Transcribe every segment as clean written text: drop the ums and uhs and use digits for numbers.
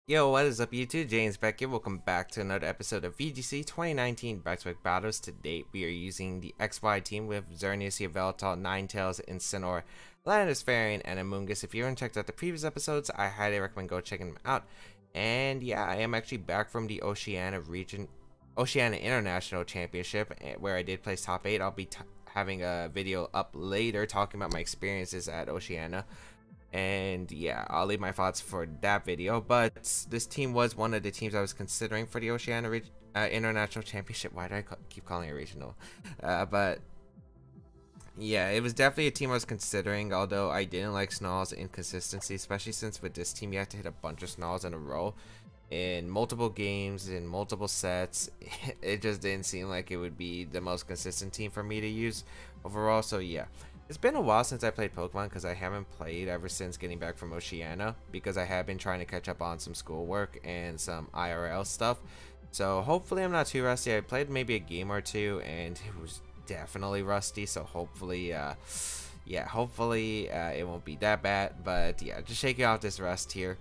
Yo, what is up YouTube? James Baek here. Welcome back to another episode of VGC 2019 Back Battles. To date, we are using the XY team with Xerneas, Yveltal, Ninetales, Incineroar, Landorus-T, and Amoonguss. If you haven't checked out the previous episodes, I highly recommend go checking them out. And yeah, I am actually back from the Oceania International Championship, where I did place top 8. I'll be having a video up later talking about my experiences at Oceania. And yeah, I'll leave my thoughts for that video. But this team was one of the teams I was considering for the Oceania International Championship. Why do I keep calling it regional? But yeah, it was definitely a team I was considering, although I didn't like Snarl's inconsistency, especially since with this team you have to hit a bunch of Snarls in a row in multiple games, in multiple sets. It just didn't seem like it would be the most consistent team for me to use overall. So yeah, it's been a while since I played Pokemon because I haven't played ever since getting back from Oceania, because I have been trying to catch up on some schoolwork and some IRL stuff. So hopefully I'm not too rusty. I played maybe a game or two and it was definitely rusty, so hopefully hopefully it won't be that bad. But yeah, just shaking off this rust here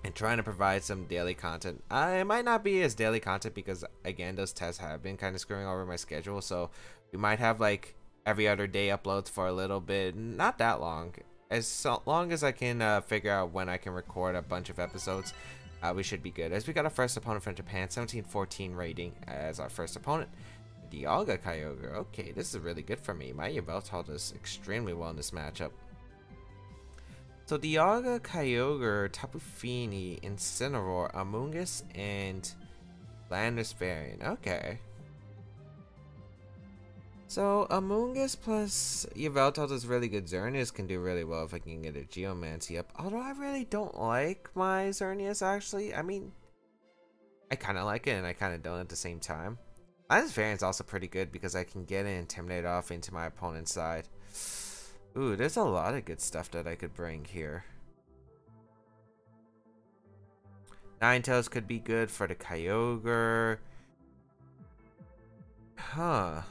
and trying to provide some daily content. It might not be as daily content because again, those tests have been kind of screwing over my schedule, so we might have like every other day uploads for a little bit, not that long, as long as I can figure out when I can record a bunch of episodes. We should be good, as we got our first opponent from Japan, 1714 rating as our first opponent. Dialga Kyogre. Okay, this is really good for me. My Yveltal does extremely well in this matchup. So Dialga Kyogre, Tapu Fini, Incineroar, Amoonguss, and Landorus-T. Okay. So Amoonguss plus Yveltal does really good. Xerneas can do really well if I can get a Geomancy up. Although I really don't like my Xerneas actually. I mean, I kind of like it and I kind of don't at the same time. Landorus-T is also pretty good because I can get an Intimidate off into my opponent's side. Ooh, there's a lot of good stuff that I could bring here. Ninetales could be good for the Kyogre. Huh.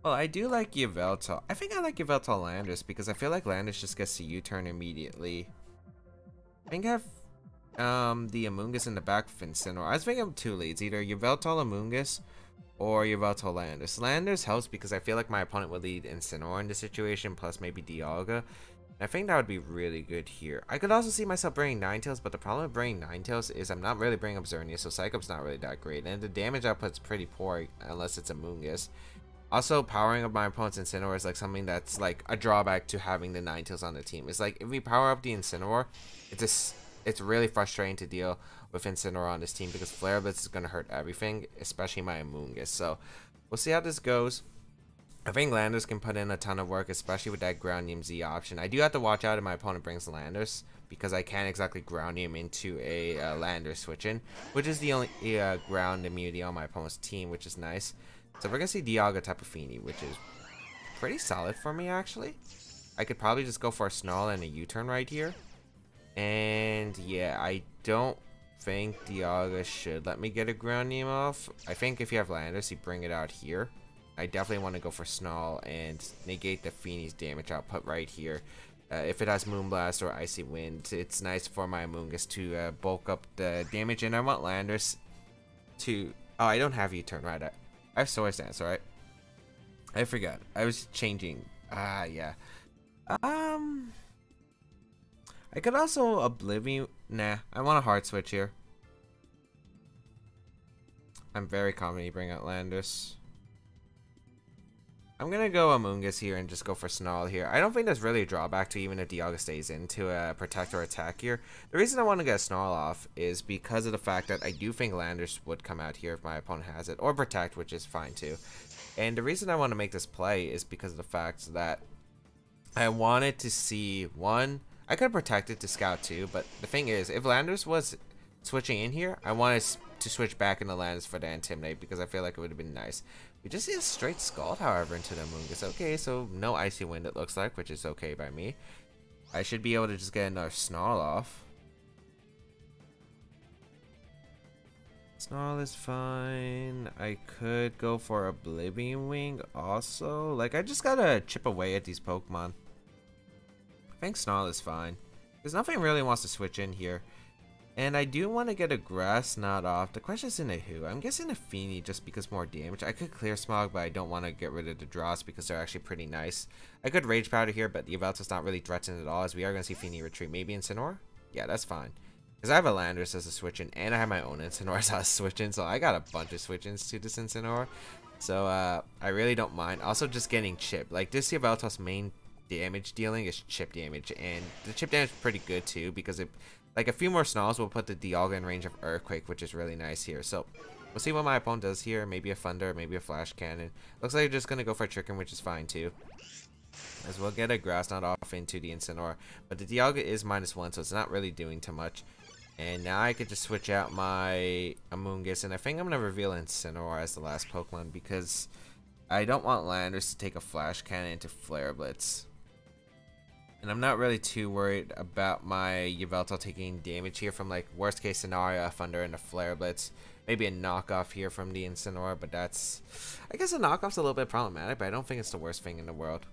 Well, I do like Yveltal. I think I like Yveltal Landorus because I feel like Landorus just gets to U-turn immediately. I think I have the Amoonguss in the back of Incineroar. I was thinking of two leads, either Yveltal Amoonguss or Yveltal Landorus. Landorus helps because I feel like my opponent would lead Incineroar in this situation, plus maybe Dialga. I think that would be really good here. I could also see myself bringing Ninetales, but the problem with bringing Ninetales is I'm not really bringing up Xerneas, so Psychop's not really that great, and the damage output's pretty poor unless it's Amoonguss. Also, powering up my opponent's Incineroar is like something that's like a drawback to having the Ninetales on the team. It's like if we power up the Incineroar, it's really frustrating to deal with Incineroar on this team because Flare Blitz is going to hurt everything, especially my Amoonguss. So we'll see how this goes. I think Landorus can put in a ton of work, especially with that Groundium Z option. I do have to watch out if my opponent brings Landorus because I can't exactly Groundium into a Landorus switch in, which is the only ground immunity on my opponent's team, which is nice. So we're going to see Dialga Tapu Fini, which is pretty solid for me actually. I could probably just go for a Snarl and a U-turn right here. And yeah, I don't think Dialga should let me get a Groundium off. I think if you have Landorus, you bring it out here. I definitely want to go for Snarl and negate the Fini's damage output right here. If it has Moonblast or Icy Wind, it's nice for my Amoonguss to bulk up the damage. And I want Landorus to... Oh, I don't have U-turn, right? I have Swords Dance, right? I forgot. I was changing. Yeah. I could also Oblivion. Nah, I want a hard switch here. I'm very confident you bring out Landorus. I'm gonna go Amoonguss here and just go for Snarl here. I don't think there's really a drawback to even if Dialga stays into a Protect or Attack here. The reason I want to get a Snarl off is because of the fact that I do think Landorus would come out here if my opponent has it, or Protect, which is fine too. And the reason I want to make this play is because of the fact that I wanted to see one. I could have protected to Scout too, but the thing is, if Landorus was switching in here, I wanted to switch back into Landorus for the Intimidate because I feel like it would have been nice. We just see a straight Scald, however, into the Amoonguss. Okay, so no Icy Wind it looks like, which is okay by me. I should be able to just get another Snarl off. Snarl is fine. I could go for Oblivion Wing also. Like, I just gotta chip away at these Pokemon. I think Snarl is fine. Because nothing really wants to switch in here. And I do want to get a Grass Knot off. The question is in a who. I'm guessing a Feeny just because more damage. I could Clear Smog, but I don't want to get rid of the draws because they're actually pretty nice. I could Rage Powder here, but the Yveltal's not really threatened at all, as we are going to see Feeny retreat. Maybe Incineroar? Yeah, that's fine. Because I have a Landorus as a switch-in, and I have my own Incineroar as a switch-in, so I got a bunch of switch-ins to this Incineroar. So, I really don't mind. Also, just getting chip. Like, this Yveltal's main damage dealing is chip damage, and the chip damage is pretty good, too, because it... Like, a few more Snarls will put the Dialga in range of Earthquake, which is really nice here. So, we'll see what my opponent does here. Maybe a Thunder, maybe a Flash Cannon. Looks like you're just going to go for a Trick Room, which is fine, too. As we'll get a Grass Knot off into the Incineroar. But the Dialga is -1, so it's not really doing too much. And now I could just switch out my Amoonguss. And I think I'm going to reveal Incineroar as the last Pokemon, because I don't want Landorus to take a Flash Cannon into Flare Blitz. And I'm not really too worried about my Yveltal taking damage here from, like, worst case scenario, a Thunder and a Flare Blitz. Maybe a knockoff here from the Incineroar, but that's... I guess a knockoff's a little bit problematic, but I don't think it's the worst thing in the world.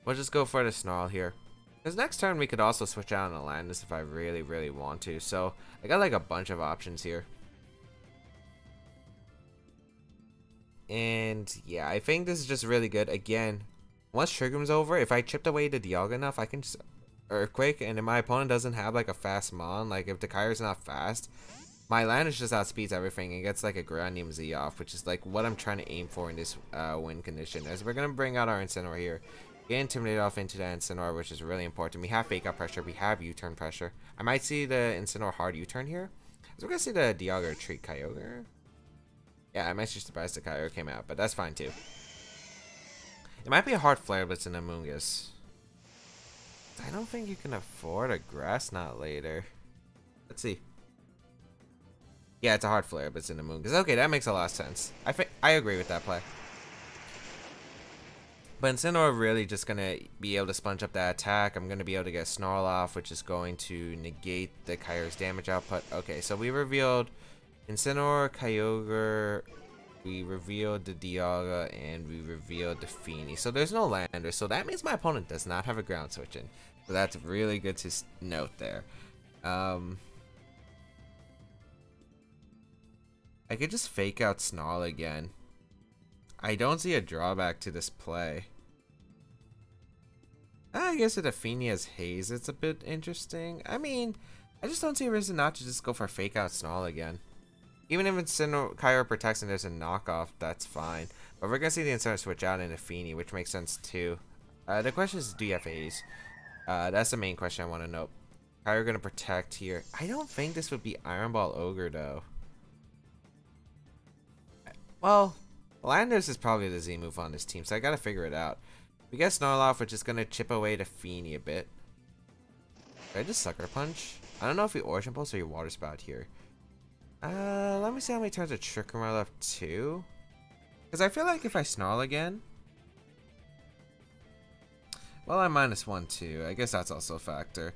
We'll just go for the Snarl here. Because next turn we could also switch out on a Landorus if I really, really want to. So, I got, like, a bunch of options here. And, yeah, I think this is just really good. Again... Once Trick Room's over, if I chipped away the Dialga enough, I can just Earthquake, and if my opponent doesn't have like a fast Mon, like if the Kyogre's not fast, my Landorus just outspeeds everything and gets like a Grandium Z off, which is like what I'm trying to aim for in this win condition. As we're going to bring out our Incineroar here, get intimidated off into the Incineroar, which is really important. We have Fake Out Pressure, we have U-turn pressure. I might see the Incineroar hard U-turn here. So we're going to see the Dialga retreat Kyogre. Yeah, I'm actually surprised the Kyogre came out, but that's fine too. It might be a hard Flare Blitz in Amoonguss. I don't think you can afford a Grass Knot later. Let's see. Yeah, it's a hard Flare Blitz in Amoonguss. Okay, that makes a lot of sense. I agree with that play. But Incineroar really just going to be able to sponge up that attack. I'm going to be able to get Snarl off, which is going to negate the Kyogre's damage output. Okay, so we revealed Incineroar, Kyogre... We revealed the Dialga, and we revealed the Feeny. So there's no Lander, so that means my opponent does not have a ground switch in. So that's really good to note there. I could just Fake Out Snarl again. I don't see a drawback to this play. I guess if the Feeny has Haze, it's a bit interesting. I mean, I just don't see a reason not to just go for Fake Out Snarl again. Even if Kyogre protects and there's a knockoff, that's fine. But we're going to see the Incineroar switch out into Feeny, which makes sense too. The question is, do you have Haze? That's the main question I want to know. Kyogre going to protect here. I don't think this would be Iron Ball Ogre though. Well, Landorus is probably the Z move on this team, so I got to figure it out. We get Snarloff, which is going to chip away to Feeny a bit. Did I just Sucker Punch? I don't know if we Origin Pulse or you Water Spout here. Let me see how many turns of Trick Room are left too. Because I feel like if I Snarl again... Well, I'm -1 too. I guess that's also a factor.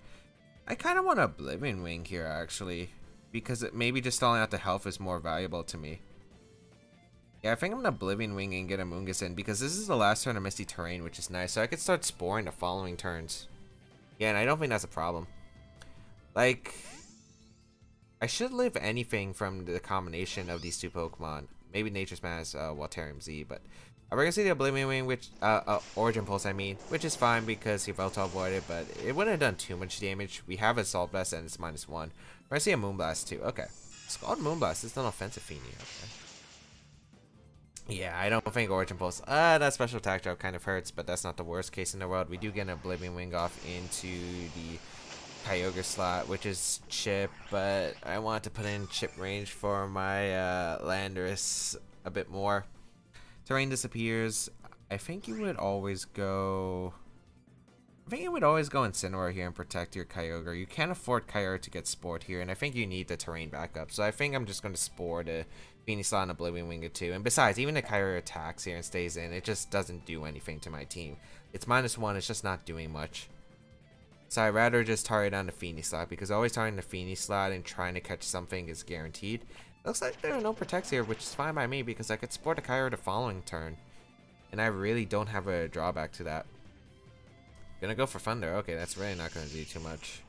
I kind of want Oblivion Wing here actually. Because maybe just stalling out the health is more valuable to me. Yeah, I think I'm going to Oblivion Wing and get a Amoonguss in. Because this is the last turn of Misty Terrain, which is nice. So I could start Sporing the following turns. Yeah, and I don't think that's a problem. Like... I should live anything from the combination of these two Pokemon. Maybe Nature's Man has Walterium Z, but we're gonna see the Oblivion Wing, which Origin Pulse, I mean, which is fine because Yveltal avoided, but it wouldn't have done too much damage. We have Assault Vest and it's -1. We're gonna see a Moonblast too. Okay, Scald Moonblast. It's an offensive Feeny. Okay. Yeah, I don't think Origin Pulse. That special attack drop kind of hurts, but that's not the worst case in the world. We do get an Oblivion Wing off into the Kyogre slot, which is chip, but I want to put in chip range for my Landorus a bit more. Terrain disappears. I think you would always go... Incineroar here and protect your Kyogre. You can't afford Kyogre to get Spored here, and I think you need the terrain backup. So I think I'm just going to Spore the Feeny slot and Oblivion Wing it too. And besides, even if Kyogre attacks here and stays in, it just doesn't do anything to my team. It's -1, it's just not doing much. So I'd rather just target on the Feeny slot, because always targeting the Feeny slot and trying to catch something is guaranteed. Looks like there are no protects here, which is fine by me, because I could Sport a Kyogre the following turn. And I really don't have a drawback to that. Gonna go for Thunder. Okay, that's really not gonna do too much.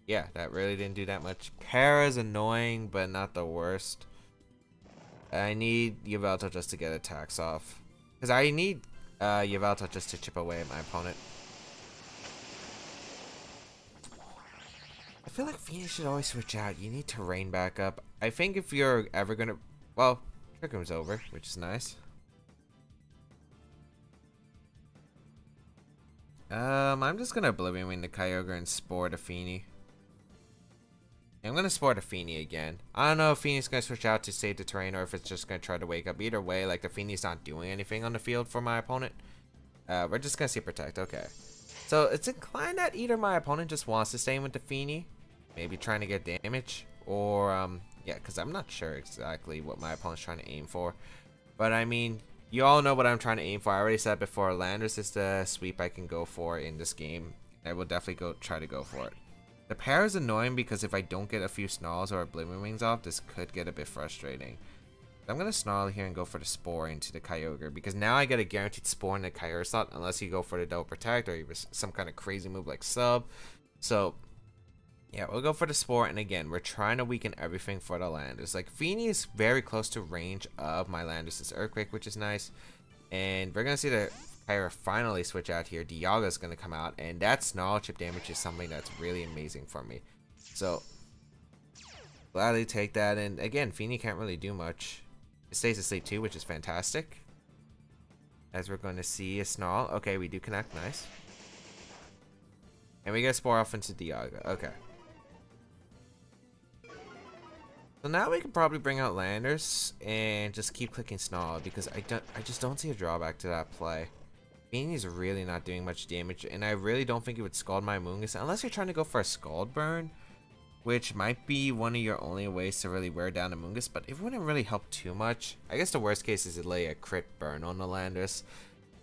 Yeah, that really didn't do that much. Para's annoying, but not the worst. I need Yveltal just to get attacks off. Because I need Yveltal just to chip away at my opponent. I feel like Phoenix should always switch out. You need Terrain back up. I think if you're ever gonna... Well, Trick Room's over, which is nice. I'm just gonna Oblivion Wing the Kyogre and Spore the Feeny. I'm gonna Spore the Feeny again. I don't know if Feeny's gonna switch out to save the terrain or if it's just gonna try to wake up. Either way, like the Feeny's not doing anything on the field for my opponent. We're just gonna see Protect. Okay. So it's inclined that either my opponent just wants to stay in with the Feeny, maybe trying to get damage, or yeah, because I'm not sure exactly what my opponent's trying to aim for. But I mean, you all know what I'm trying to aim for. I already said before, Landorus is the sweep I can go for in this game. I will definitely try to go for it. The pair is annoying because if I don't get a few Snarls or Oblivion Wings off, this could get a bit frustrating. I'm going to Snarl here and go for the Spore into the Kyogre, because now I get a guaranteed Spore in the Kyogre slot unless you go for the Double Protect or even some kind of crazy move like Sub. So yeah, we'll go for the Spore, and again, we're trying to weaken everything for the Landorus. Like, Feeny is very close to range of my Landorus' Earthquake, which is nice. And we're going to see the Kyogre finally switch out here. Dialga is going to come out, and that Snarl chip damage is something that's really amazing for me. So, gladly take that, and again, Feeny can't really do much. It stays asleep too, which is fantastic. As we're going to see a Snarl. Okay, we do connect, nice. And we get Spore off into Dialga, okay. So now we can probably bring out Landorus and just keep clicking Snarl, because I just don't see a drawback to that play. Feeny's really not doing much damage, and I really don't think it would Scald my Amoonguss unless you're trying to go for a Scald Burn, which might be one of your only ways to really wear down Amoonguss, but it wouldn't really help too much. I guess the worst case is to lay a crit burn on the Landorus.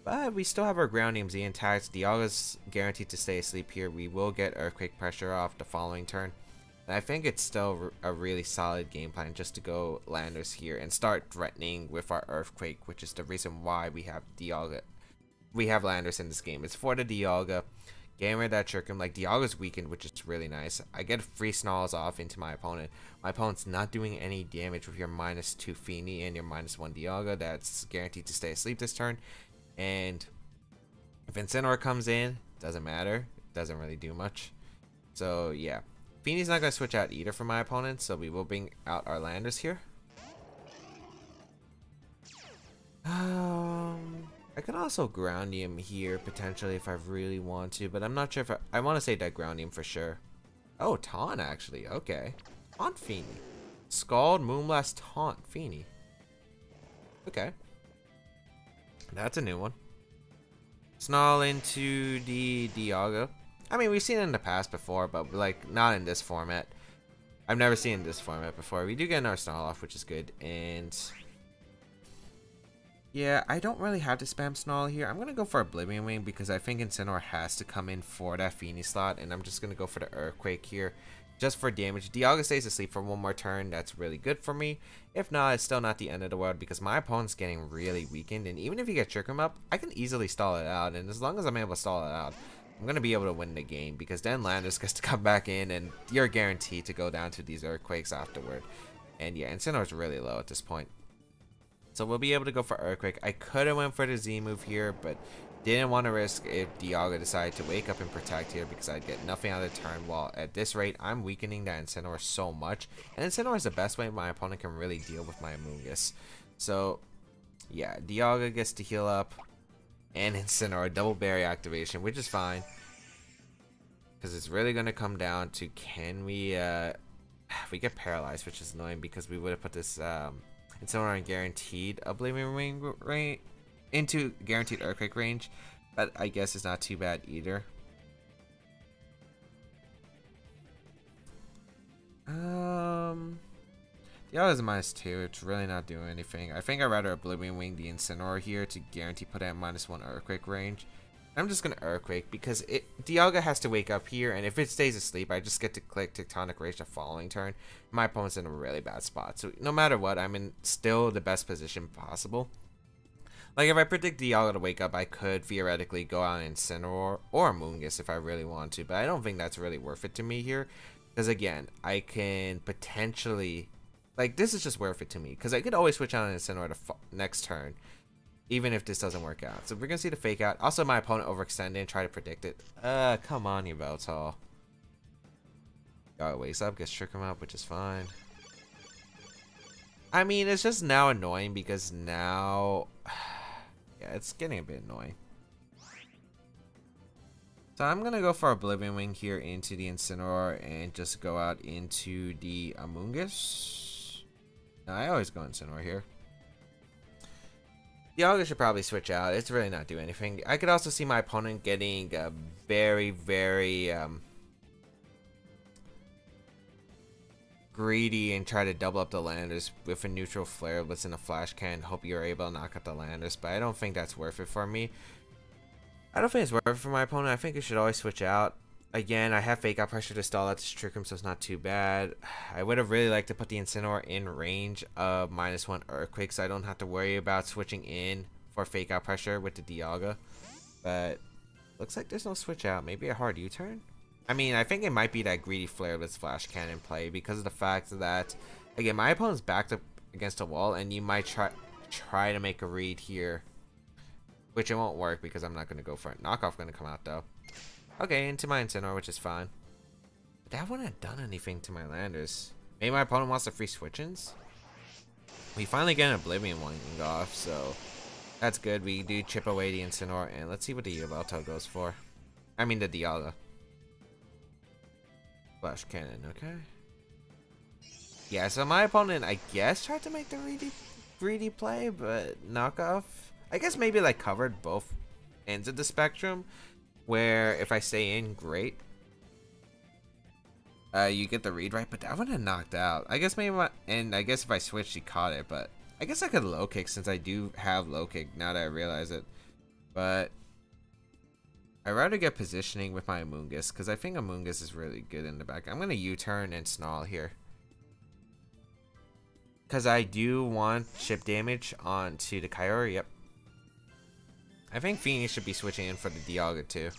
But we still have our ground EMZ intact. Dialga's guaranteed to stay asleep here. We will get Earthquake pressure off the following turn. And I think it's still a really solid game plan just to go Landorus here and start threatening with our Earthquake, which is the reason why we have Dialga. We have Landorus in this game. It's for the Dialga. Getting rid of that Trick Room. Like, Dialga's weakened, which is really nice. I get free Snarls off into my opponent. My opponent's not doing any damage with your -2 Feeny and your -1 Dialga. That's guaranteed to stay asleep this turn. And if Incineroar comes in, doesn't matter. It doesn't really do much. So, yeah. Feeny's not going to switch out either for my opponent, so we will bring out our Landorus here. I could also ground him here potentially if I really want to, but I'm not sure if I want to say that ground him for sure. Oh, Taunt actually. Okay. Taunt Feeny. Scald, Moonblast, Taunt Feeny. Okay. That's a new one. Snarl into the Dialga. I mean, we've seen it in the past before, but like not in this format. I've never seen this format before. We do get our Snarl off, which is good. And yeah, I don't really have to spam Snarl here. I'm going to go for Oblivion Wing because I think Incineroar has to come in for that Feeny slot. And I'm just going to go for the Earthquake here just for damage. Dialga stays asleep for one more turn. That's really good for me. If not, it's still not the end of the world because my opponent's getting really weakened. And even if you get Trick Room up, I can easily stall it out. And as long as I'm able to stall it out, I'm going to be able to win the game because then Landorus gets to come back in and you're guaranteed to go down to these Earthquakes afterward. And yeah, Incineroar's really low at this point. So we'll be able to go for Earthquake. I could have went for the Z move here, but didn't want to risk if Dialga decided to wake up and protect here because I'd get nothing out of the turn. While at this rate, I'm weakening that Incineroar so much. And Incineroar is the best way my opponent can really deal with my Amoonguss. So yeah, Dialga gets to heal up. And Incineroar double berry activation, which is fine. Because it's really going to come down to can we get paralyzed, which is annoying because we would have put this Incineroar in guaranteed Oblivion Wing into guaranteed Earthquake range. But I guess it's not too bad either. The other is -2. It's really not doing anything. I think I'd rather Oblivion Wing the Incineroar here to guarantee put it at -1 Earthquake range. I'm just going to Earthquake because Dialga has to wake up here, and if it stays asleep, I just get to click Tectonic Rage the following turn. My opponent's in a really bad spot. So no matter what, I'm in still the best position possible. Like, if I predict Dialga to wake up, I could theoretically go out and Incineroar or Amoonguss if I really want to, but I don't think that's really worth it to me here. Because, again, I can potentially... Like, this is just worth it to me, because I could always switch out an Incineroar next turn, even if this doesn't work out. So we're going to see the Fake Out. Also, my opponent overextended and try to predict it. Come on, Yveltal. Dialga wakes up, gets Trick him up, which is fine. I mean, it's just now annoying because now... yeah, it's getting a bit annoying. So I'm going to go for Oblivion Wing here into the Incineroar and just go out into the Amoonguss. No, I always go Incineroar here. Dialga should probably switch out. It's really not doing anything. I could also see my opponent getting very, very greedy and try to double up the Landers with a neutral flare blitz and a flash cannon. Hope you're able to knock out the Landers, but I don't think that's worth it for me. I don't think it's worth it for my opponent. I think it should always switch out. Again, I have Fake Out Pressure to stall out this Trick Room, so it's not too bad. I would have really liked to put the Incineroar in range of -1 Earthquake, so I don't have to worry about switching in for Fake Out Pressure with the Dialga. But looks like there's no switch out. Maybe a hard U-turn? I mean, I think it might be that greedy flare with flash cannon play because of the fact that, again, my opponent's backed up against a wall, and you might try to make a read here, which it won't work because I'm not going to go for it. Knockoff going to come out though. Okay, into my Incineroar, which is fine. But that wouldn't have done anything to my Landers. Maybe my opponent wants to free switch-ins. We finally get an Oblivion Wing off, so that's good. We do chip away the Incineroar, and let's see what the Yveltal goes for. I mean the Dialga. Flash cannon, okay. Yeah, so my opponent, I guess, tried to make the greedy play, but knockoff. I guess maybe like covered both ends of the spectrum, where if I stay in, great. You get the read right, but that would have knocked out. I guess maybe and I guess if I switched, he caught it, but I guess I could low kick since I do have low kick now that I realize it. But I'd rather get positioning with my Amoonguss, because I think Amoonguss is really good in the back. I'm going to U-turn and Snarl here, because I do want chip damage onto the Kyogre. Yep. I think Phoenix should be switching in for the Dialga too.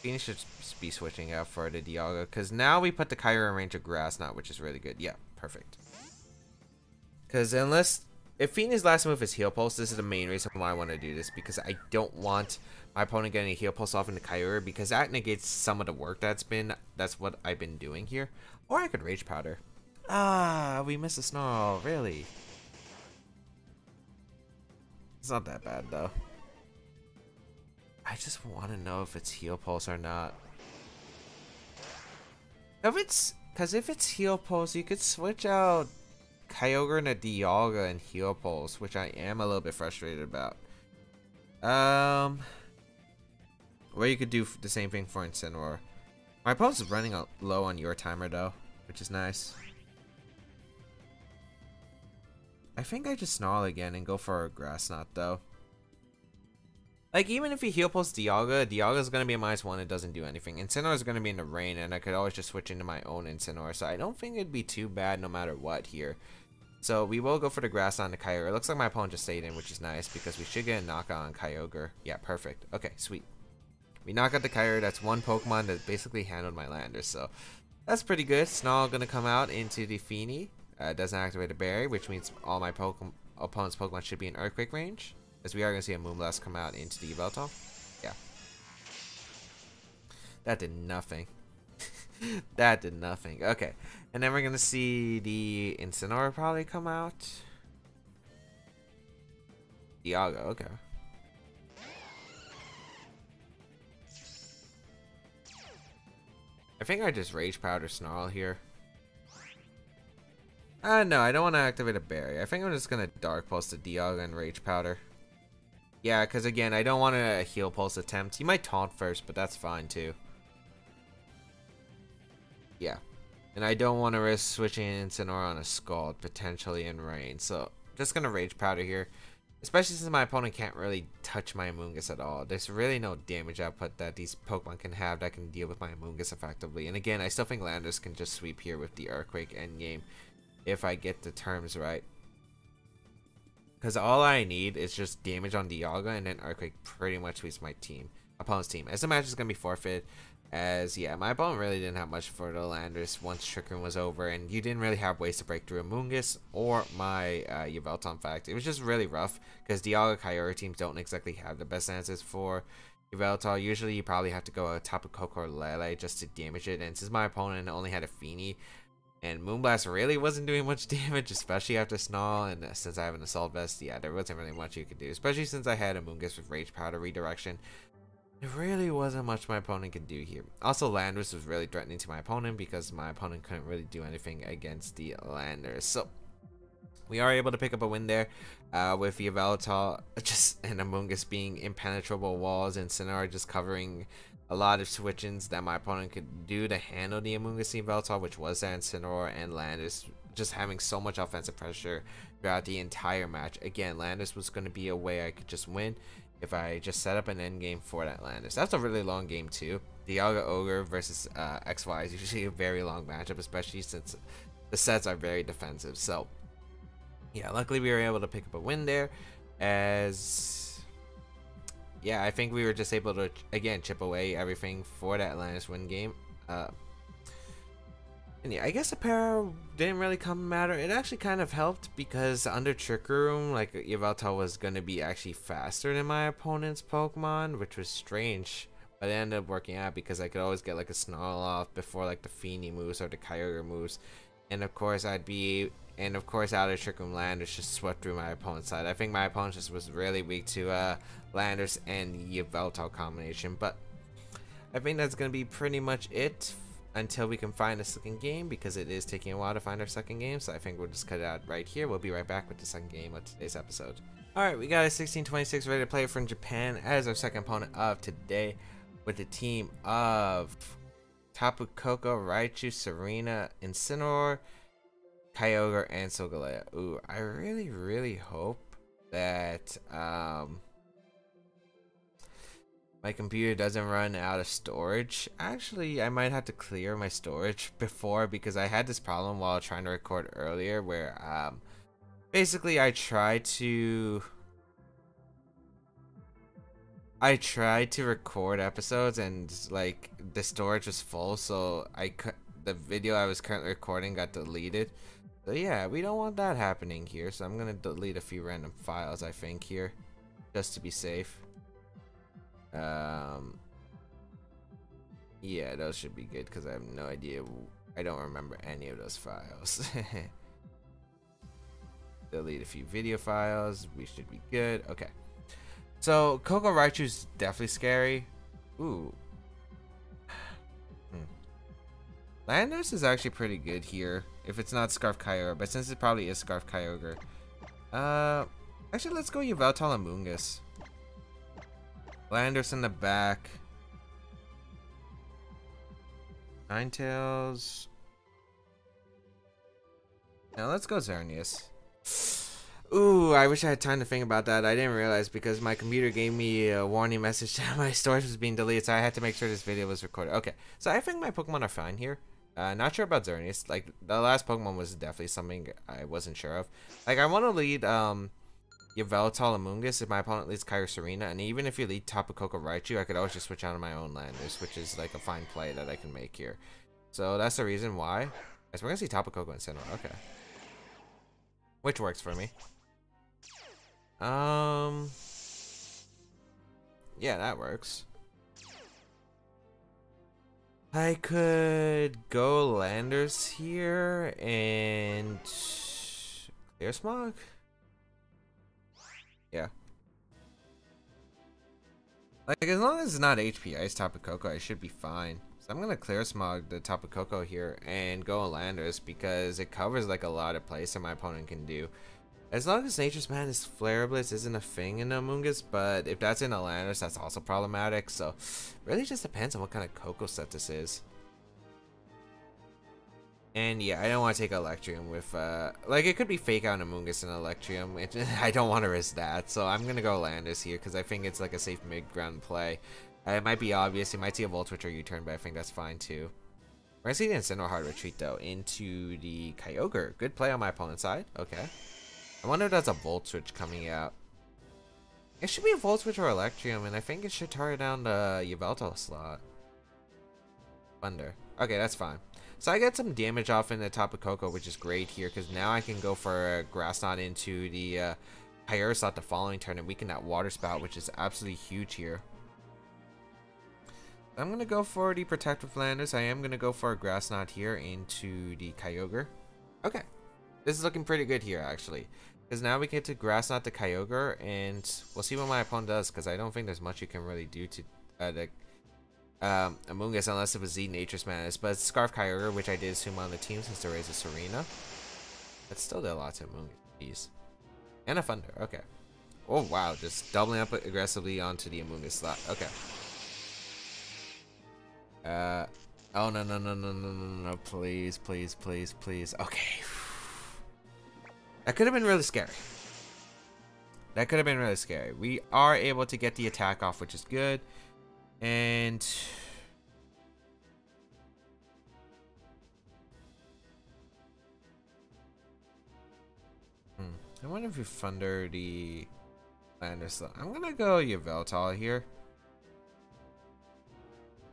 Phoenix should be switching out for the Dialga, because now we put the Kyogre in range of Grass Knot, which is really good. Yeah, perfect. Because if Phoenix's last move is Heal Pulse, this is the main reason why I want to do this, because I don't want my opponent getting a Heal Pulse off into Kyogre, because that negates some of the work that's what I've been doing here. Or I could Rage Powder. Ah, we missed a Snarl, really? It's not that bad though. I just want to know if it's Heal Pulse or not. Because if it's Heal Pulse, you could switch out Kyogre and a Dialga and Heal Pulse, which I am a little bit frustrated about. Or you could do the same thing for Incineroar. My opponent's running low on your timer though, which is nice. I think I just Snarl again and go for a Grass Knot though. Like, even if you Heal Pulse Dialga is going to be a -1, it doesn't do anything. Incineroar is going to be in the rain, and I could always just switch into my own Incineroar, so I don't think it'd be too bad no matter what here. So we will go for the Grass Knot on the Kyogre. It looks like my opponent just stayed in, which is nice, because we should get a knockout on Kyogre. Yeah, perfect. Okay, sweet. We knock out the Kyogre. That's one Pokemon that basically handled my Landers, so that's pretty good. Snarl going to come out into the Feeny. Doesn't activate a berry, which means all my opponent's Pokemon should be in Earthquake range, as we are going to see a Moonblast come out into the Yveltal. Yeah. That did nothing. That did nothing. Okay. And then we're going to see the Incineroar probably come out. Dialga, okay. I think I just Rage Powder Snarl here. No, I don't want to activate a berry. I think I'm just going to Dark Pulse the Dialga and Rage Powder. Yeah, because again, I don't want a Heal Pulse attempt. He might taunt first, but that's fine too. Yeah. And I don't want to risk switching Incineroar on a Scald, potentially in rain. So, just going to Rage Powder here. Especially since my opponent can't really touch my Amoonguss at all. There's really no damage output that these Pokemon can have that can deal with my Amoonguss effectively. And again, I still think Landers can just sweep here with the Earthquake endgame if I get the terms right. Because all I need is just damage on Dialga, and then Earthquake pretty much sweeps my opponent's team. As the match is going to be forfeit, as yeah, my opponent really didn't have much for the Landorus once Trick Room was over, and you didn't really have ways to break through Amoonguss or my Yveltal. In fact, it was just really rough because Dialga Kyogre teams don't exactly have the best answers for Yveltal. Usually you probably have to go Tapu Koko or Lele just to damage it, and since my opponent only had a Feeny, and Moonblast really wasn't doing much damage, especially after Snarl, and since I have an Assault Vest, yeah, there wasn't really much you could do, especially since I had Amoonguss with Rage Powder redirection. There really wasn't much my opponent could do here. Also, Landorus was really threatening to my opponent because my opponent couldn't really do anything against the Landorus. So, we are able to pick up a win there with Yveltal and Amoonguss being impenetrable walls, and Incineroar just covering a lot of switch-ins that my opponent could do to handle the Amoonguss Yveltal, which was that Incineroar, and Landorus just having so much offensive pressure throughout the entire match. Again, Landorus was going to be a way I could just win if I just set up an end game for that Landorus. That's a really long game too. Dialga Ogre versus XY is usually a very long matchup, especially since the sets are very defensive. So yeah, luckily we were able to pick up a win there, as yeah, I think we were just able to again chip away everything for that Landorus win game. And yeah, I guess the para didn't really come matter. It actually kind of helped because under Trick Room, like Yveltal was gonna be actually faster than my opponent's Pokemon, which was strange. But it ended up working out because I could always get like a Snarl off before like the Feeny moves or the Kyogre moves. And of course out of Trick Room, Landorus just swept through my opponent's side. I think my opponent just was really weak to Landorus and Yveltal combination. But I think that's gonna be pretty much it until we can find a second game, because it is taking a while to find our second game. So I think we'll just cut it out right here. We'll be right back with the second game of today's episode. Alright, we got a 1626 ready to play from Japan as our second opponent of today, with the team of Tapu Koko, Raichu, Serena, Incineroar, Kyogre, and Solgaleo. Ooh, I really hope that my computer doesn't run out of storage. Actually, I might have to clear my storage before, because I had this problem while trying to record earlier where basically I tried to record episodes and like the storage was full, so the video I was currently recording got deleted. So yeah, we don't want that happening here, so I'm gonna delete a few random files I think here, just to be safe. Yeah, those should be good because I have no idea. I don't remember any of those files. Delete a few video files. We should be good. Okay. So Koko Raichu's definitely scary. Ooh. Landorus is actually pretty good here if it's not Scarf Kyogre, but since it probably is Scarf Kyogre. Actually, let's go Yveltal and Amoonguss. Landorus in the back. Ninetales. Now let's go Xerneas. Ooh, I wish I had time to think about that. I didn't realize because my computer gave me a warning message that my storage was being deleted, so I had to make sure this video was recorded. Okay, so I think my Pokemon are fine here. Not sure about Xerneas. Like, the last Pokemon was definitely something I wasn't sure of. Like, I want to lead Yveltal Amoonguss if my opponent leads Kyogre Serena, and even if you lead Tapu Koko Raichu, I could always just switch out of my own Landorus, which is like a fine play that I can make here. So that's the reason why. Guys, we're gonna see Tapu Koko and Incineroar. Okay, which works for me. Yeah, that works. I could go Landorus here and clear Smog. Yeah. Like, as long as it's not HP Ice Tapu Koko, I should be fine. So I'm gonna clear Smog the Tapu Koko here and go Landorus because it covers like a lot of plays that my opponent can do. As long as Nature's Madness Flare Blitz isn't a thing in Amoonguss, but if that's in a Landorus, that's also problematic. So really just depends on what kind of Koko set this is. And yeah, I don't want to take Electrium with, like, it could be fake out Amoonguss and Electrium. I don't want to risk that, so I'm going to go Landorus here, because I think it's like a safe mid-ground play. It might be obvious, you might see a Volt Switch or U-turn, but I think that's fine too. We're going to see the Incineroar hard retreat, though, into the Kyogre. Good play on my opponent's side, okay. I wonder if that's a Volt Switch coming out. It should be a Volt Switch or Electrium, and I think it should target down the Yveltal slot. Thunder. Okay, that's fine. So I get some damage off in the Tapu Koko, which is great here, because now I can go for a Grass Knot into the Kyogre slot the following turn and weaken that Water Spout, which is absolutely huge here. I'm going to go for the Protective Landers. I am going to go for a Grass Knot here into the Kyogre. Okay. This is looking pretty good here, actually. Because now we get to Grass Knot the Kyogre, and we'll see what my opponent does, because I don't think there's much you can really do to the Amoonguss unless it was Z Nature's Madness. But it's Scarf Kyogre, which I did assume on the team since there is a Serena. But still did a lot to Amoonguss. And a Thunder, okay. Oh wow, just doubling up aggressively onto the Amoonguss slot. Okay. Oh no, please, please, please, please. Okay. That could have been really scary. That could have been really scary. We are able to get the attack off, which is good. And I wonder if we Thunder the Landers. I'm gonna go Yveltal here.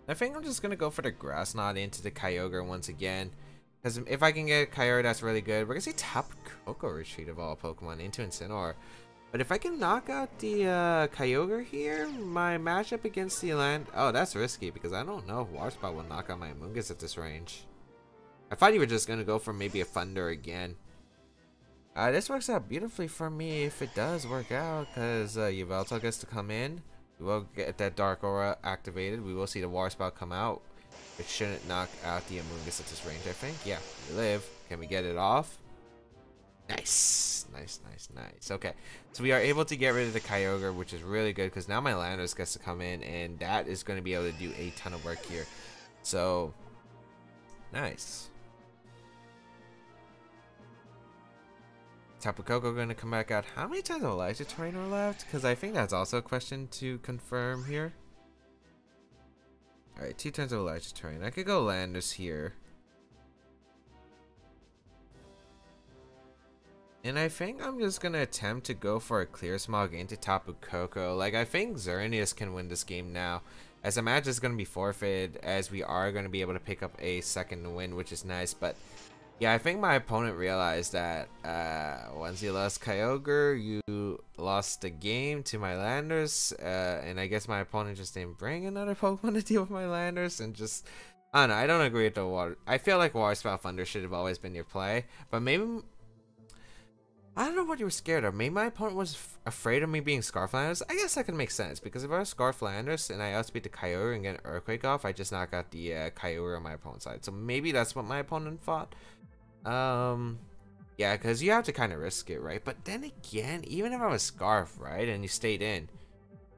I think I'm just gonna go for the Grass Knot into the Kyogre once again. Because if I can get a Kyogre, that's really good. We're gonna see Tapu Koko retreat of all Pokemon into Incineroar. But if I can knock out the Kyogre here, my matchup against the oh, that's risky because I don't know if Water Spout will knock out my Amoonguss at this range. I thought you were just gonna go for maybe a Thunder again. This works out beautifully for me if it does work out, because Yveltal gets to come in. We will get that Dark Aura activated. We will see the Water Spout come out. It shouldn't knock out the Amoonguss at this range, I think. Yeah, we live. Can we get it off? Nice. Nice, nice, nice. Okay, so we are able to get rid of the Kyogre, which is really good because now my Landorus gets to come in, and that is going to be able to do a ton of work here. So, nice. Tapu Koko going to come back out. How many times of Elijah Trainer left? Because I think that's also a question to confirm here. Alright, 2 turns of Elijah Terrain. I could go Landorus here. And I think I'm just going to attempt to go for a Clear Smog into Tapu Koko. Like, I think Xerneas can win this game now. As the match is going to be forfeited, as we are going to be able to pick up a second win, which is nice. But, yeah, I think my opponent realized that once he lost Kyogre, you lost the game to my Landorus. And I guess my opponent just didn't bring another Pokemon to deal with my Landorus. And just, I don't know, I don't agree with the Water. I feel like Water Spout Thunder should have always been your play. But maybe, I don't know what you were scared of. Maybe my opponent was afraid of me being Scarf Landorus. I guess that could make sense. Because if I was Scarf Landorus and I outspeed the Kyogre and get an Earthquake off, I just knock out the Kyogre on my opponent's side. So maybe that's what my opponent thought. Yeah, because you have to kind of risk it, right? But then again, even if I was Scarf, right, and you stayed in,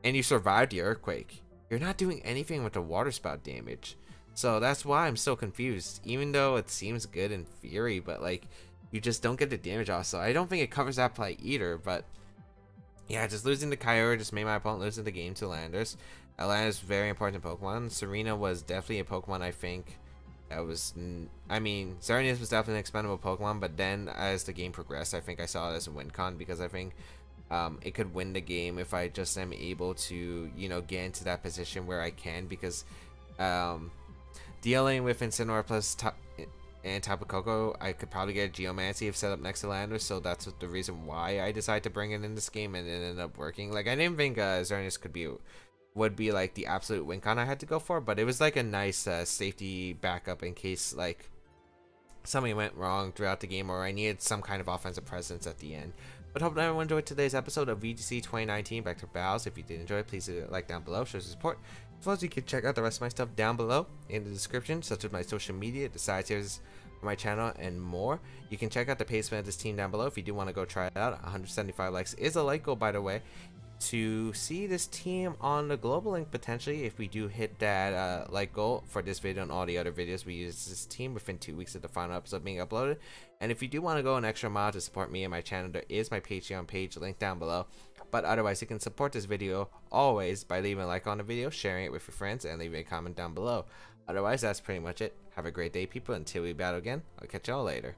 and you survived the Earthquake, you're not doing anything with the Water Spout damage. So that's why I'm so confused, even though it seems good in theory, but like, you just don't get the damage off. So I don't think it covers that play either, but yeah, just losing the Kyogre just made my opponent lose the game to Landorus. Landorus is very important Pokemon. Serena was definitely a Pokemon I think that was, I mean, Xerneas was definitely an expendable Pokemon, but then as the game progressed, I think I saw it as a win con because I think it could win the game if I just am able to, you know, get into that position where I can, because dealing with Incineroar plus and Tapu Koko, I could probably get a Geomancy if set up next to Landorus, so that's the reason why I decided to bring it in this game, and it ended up working. Like, I didn't think Xerneas would be like the absolute win con I had to go for, but it was like a nice safety backup in case like something went wrong throughout the game or I needed some kind of offensive presence at the end. But hope everyone enjoyed today's episode of VGC 2019 Back to Battles. If you did enjoy, please leave a like down below, show support. As well as you can check out the rest of my stuff down below in the description, such as my social media, the side tiers for my channel, and more. You can check out the placement of this team down below if you do want to go try it out. 175 likes is a like goal, by the way, to see this team on the global link potentially. If we do hit that like goal for this video and all the other videos, we use this team within 2 weeks of the final episode being uploaded. And if you do want to go an extra mile to support me and my channel, there is my Patreon page linked down below. But otherwise, you can support this video always by leaving a like on the video, sharing it with your friends, and leaving a comment down below. Otherwise, that's pretty much it. Have a great day, people. Until we battle again, I'll catch y'all later.